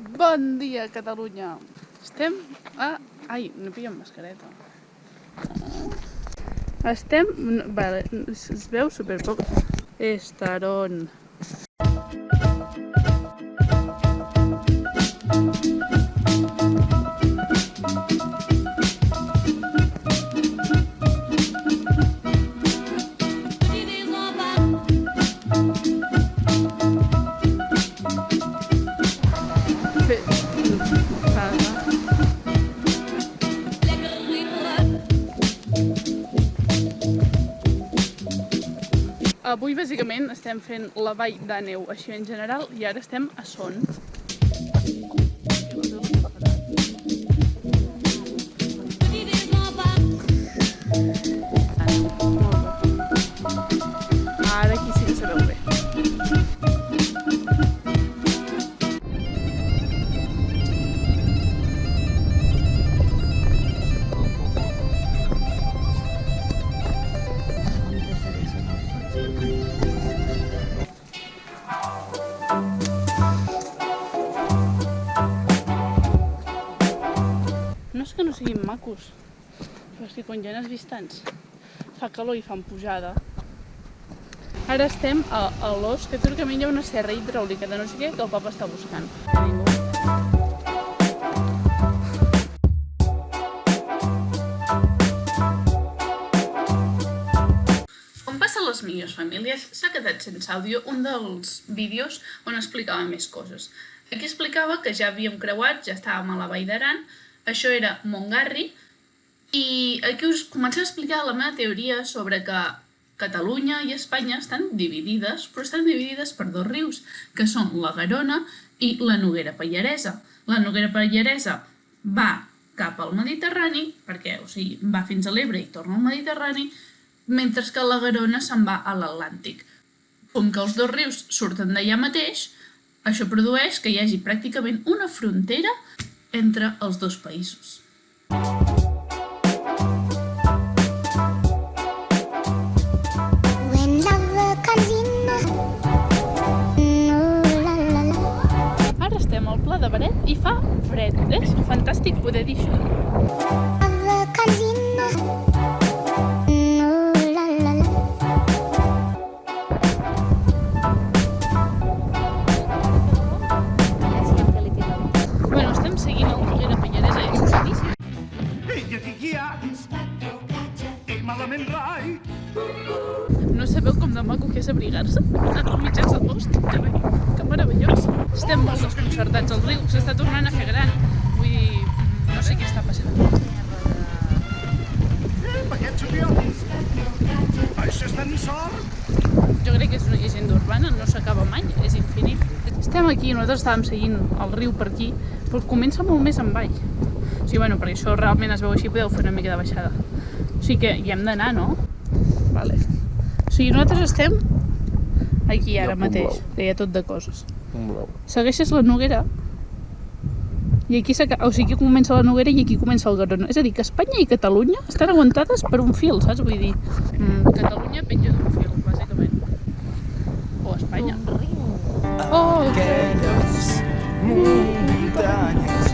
Bon dia, Catalunya! Estem a... Ai, no pillo mascareta. Estem... Vale, es veu superpoc. Estaron. Avui, bàsicament, estem fent la vall d'Àneu així en general i ara estem a Son. Ara aquí sí que se veu bé. No és que no siguin macos, però és que quan ja n'has vist tants, fa calor i fan pujada. Ara estem a l'Os, que teòricament hi ha una serra hidràulica de no sé què que el papa està buscant. Com passa a les millors famílies, s'ha quedat sense àudio un dels vídeos on explicava més coses. Aquí explicava que ja havíem creuat, ja estàvem a la Vall d'Aran, això era Montgarri, i aquí us començo a explicar la meva teoria sobre que Catalunya i Espanya estan dividides, però estan dividides per dos rius, que són la Garona i la Noguera Pallaresa. La Noguera Pallaresa va cap al Mediterrani, perquè, va fins a l'Ebre i torna al Mediterrani, mentre que la Garona se'n va a l'Atlàntic. Com que els dos rius surten d'allà mateix, això produeix que hi hagi pràcticament una frontera entre els dos països. Ara estem al Pla de Beret i fa fred. És fantàstic poder dir això. No sabeu com de maco que és abrigar-se als mitjans del bosc? Que meravellós! Estem molt desconcertats, el riu s'està tornant a fer gran. Vull dir, no sé què està passant. Això és tan sort! Jo crec que és una llegenda urbana, no s'acaba mai, és infinit. Estem aquí, nosaltres estàvem seguint el riu per aquí, però comença molt més en vall. O sigui, bueno, perquè això realment es veu així, podeu fer una mica de baixada. O sigui que hi hem d'anar, no? Vale. O sigui, nosaltres estem aquí ara mateix, que hi ha tot de coses. Segueixes la Noguera i aquí aquí comença la Noguera i aquí comença el Garona. És a dir, que Espanya i Catalunya estan aguantades per un fil, saps? Vull dir, Catalunya penja d'un fil, bàsicament. O Espanya. Oh, aquelles muntanyes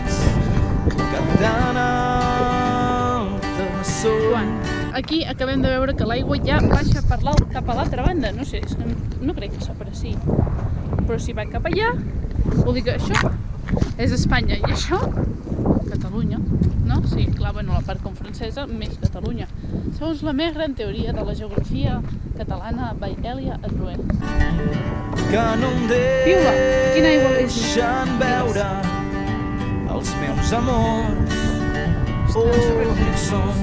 que tan altes són. Aquí acabem de veure que l'aigua ja baixa cap a l'altra banda. No sé, no crec que s'apreciï. Però si va cap allà, vol dir que això és Espanya i això, Catalunya. No? Sí, clar, bueno, la part com francesa, més Catalunya. Segons la més gran teoria de la geografia catalana, by Elia Adroen. Que no em deixen veure els meus amors on són.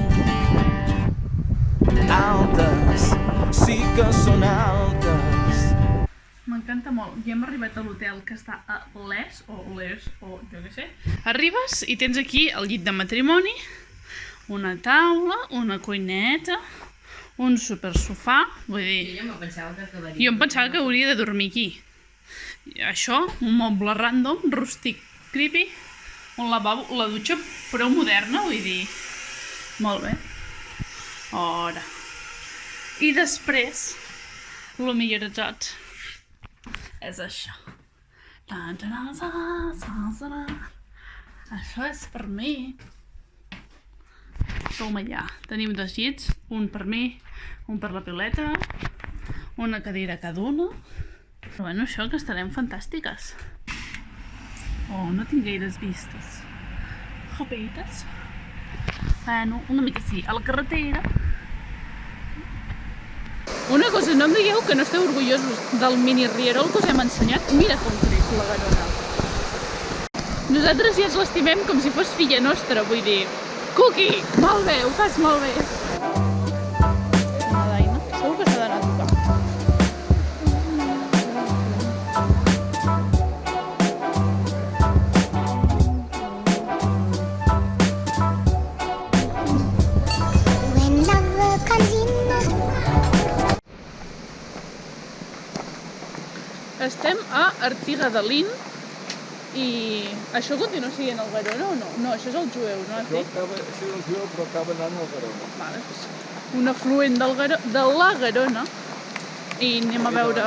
Altes, sí que són altes. M'encanta molt. Ja hem arribat a l'hotel que està a Les, o jo què sé. Arribes i tens aquí el llit de matrimoni, una taula, una cuineta, un supersofà, vull dir... Jo em pensava que hauria de dormir aquí. Això, un moble random, rústic, creepy, un lavabo, la dutxa prou moderna, vull dir... Molt bé. Ora. I després, el millor de tot és això. Això és per mi. Toma ja. Tenim 2 llits, un per mi, un per la Pioleta, una cadira cada una. Però bueno, això que estarem fantàstiques. Oh, no tinc gaires vistes. Jopetes. Bueno, una mica sí, a la carretera. Una cosa, no em digueu que no esteu orgullosos del mini rierol que us hem ensenyat. Mira com creix la Garona. Nosaltres ja ens l'estimem com si fos filla nostra, vull dir... Cookie! Molt bé, ho fas molt bé. La Daina, segur que s'ha d'anar a tocar. Estem a Artiga de Lin i això continua sent el Garona o no? No, això és el Jueu, no? Això és el Jueu, però acaba anant al Garona. Vale, doncs un afluent de la Garona i anem a veure...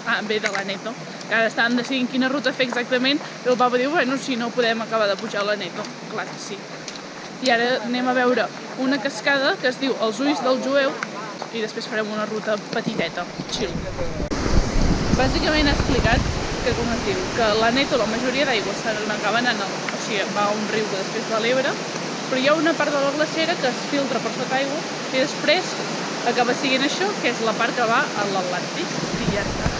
Ah, bé, de l'Aneto. Que ara estàvem decidint quina ruta fer exactament i el papa diu, bueno, si no podem acabar de pujar a l'Aneto. Clar que sí. I ara anem a veure una cascada que es diu Els Ulls del Jueu i després farem una ruta petiteta, chill. Bàsicament ha explicat que, com es diu, que l'Aneto, la majoria d'aigua se n'acaba anant, o sigui, va a un riu que després va a l'Ebre, però hi ha una part de la glacera que es filtra per sota aigua i després acaba sent això, que és la part que va a l'Atlàntic, i ja està.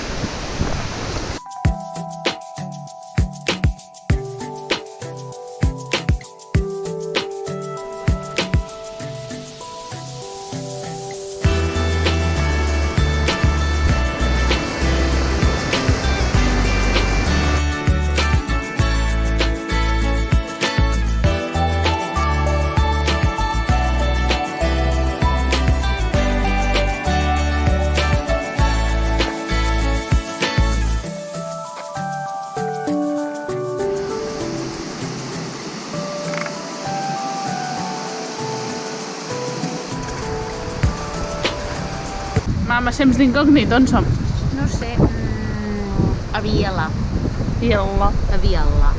Mama, temps d'incògnit, on som? No sé, a Viela. Viela. A Viela.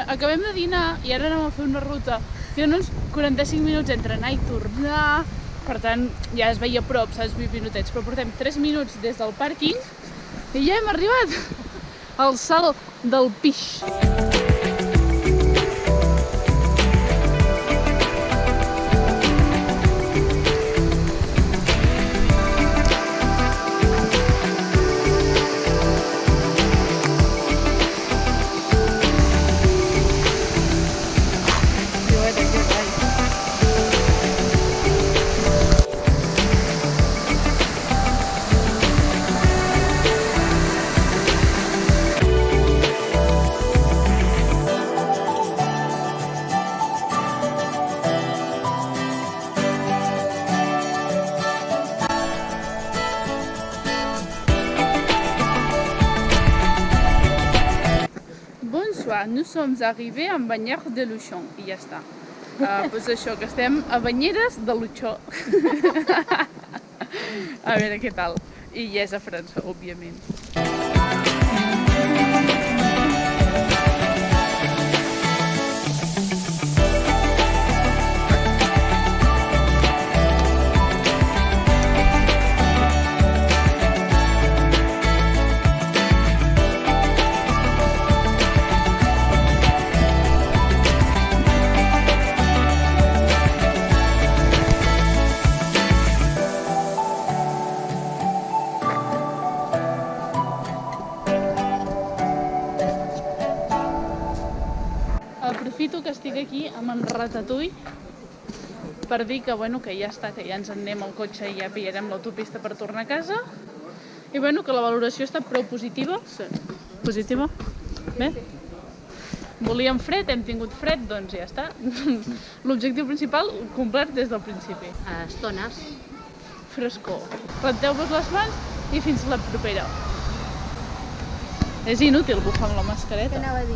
Acabem de dinar i ara anem a fer una ruta. Tenen uns 45 minuts entre anar i tornar. Per tant, ja es veia a prop, saps, 20 minutets, però portem 3 minuts des del pàrquing i ja hem arribat al Salt del Pix. Nous sommes arrivés en Banyeres de Luchon i ja està. Doncs això, que estem a Banyeres de Luchó. A veure què tal. I ja és a França, òbviament. Aprofito que estic aquí amb en Ratatouille per dir que, bueno, que ja està, que ja ens en anem al cotxe i ja pillarem l'autopista per tornar a casa. I bueno, que la valoració està prou positiva. Sí. Positiva? Bé? Volíem fred, hem tingut fred, doncs ja està. L'objectiu principal complert des del principi. A estones. Frescor. Renteu-vos les mans i fins la propera. És inútil bufar amb la mascareta. Què anava a dir?